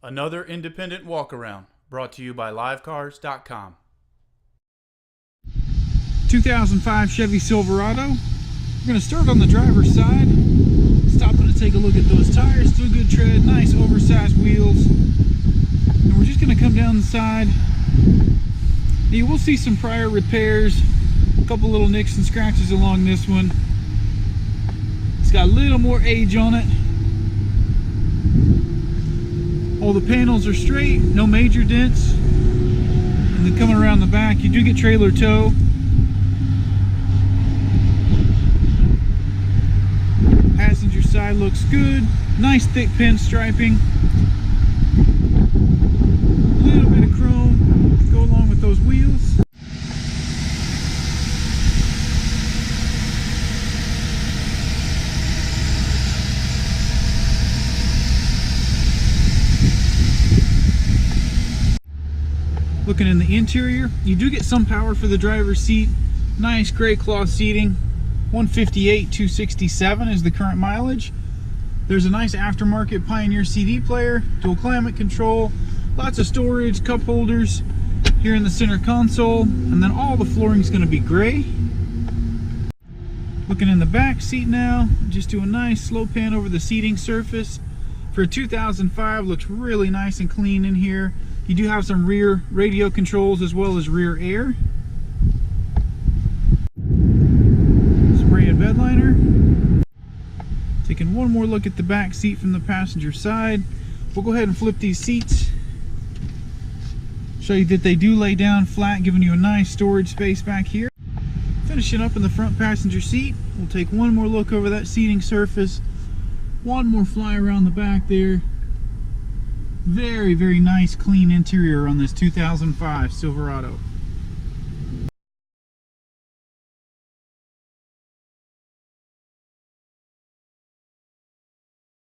Another independent walk-around brought to you by livecars.com. 2005 Chevy Silverado. We're going to start on the driver's side. Stopping to take a look at those tires. Still good tread, nice oversized wheels. And we're just going to come down the side. You will see some prior repairs. A couple little nicks and scratches along this one. It's got a little more age on it. All the panels are straight, no major dents. And then coming around the back, you do get trailer tow. Passenger side looks good. Nice thick pinstriping. A little bit of chrome to go along with those wheels. Looking in the interior, you do get some power for the driver's seat. Nice gray cloth seating. 158,267 is the current mileage. There's a nice aftermarket Pioneer CD player, dual climate control, lots of storage, cup holders here in the center console, and then all the flooring is going to be gray. Looking in the back seat now, just do a nice slow pan over the seating surface. For a 2005, looks really nice and clean in here. You do have some rear radio controls as well as rear air. Spray and bed liner. Taking one more look at the back seat from the passenger side. We'll go ahead and flip these seats. Show you that they do lay down flat, giving you a nice storage space back here. Finishing up in the front passenger seat, we'll take one more look over that seating surface. One more fly around the back there. Very, very nice clean interior on this 2005 Silverado.